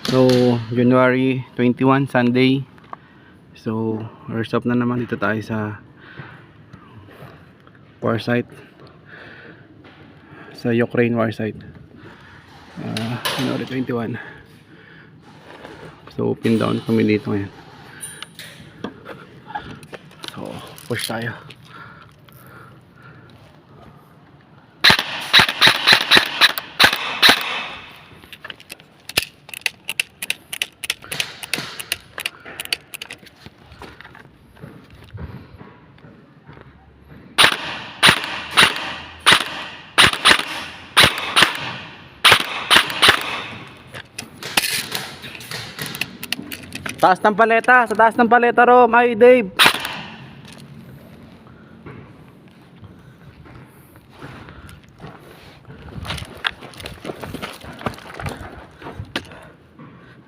So, January 21, Sunday. So, airsoft na naman. Dito tayo sa war site. Sa Ukraine war site. January 21. So, pin down kami dito ngayon. So, push tayo. Taas ng paleta, sa taas ng paleta Rom, ay Dave.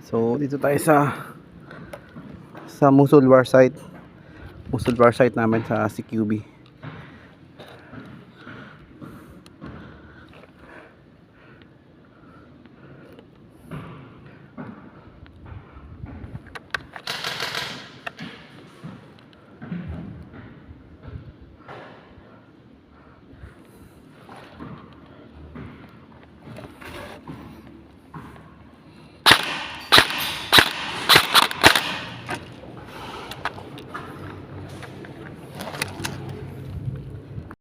So dito tayo sa Mosul war site. Mosul war site namin sa CQB.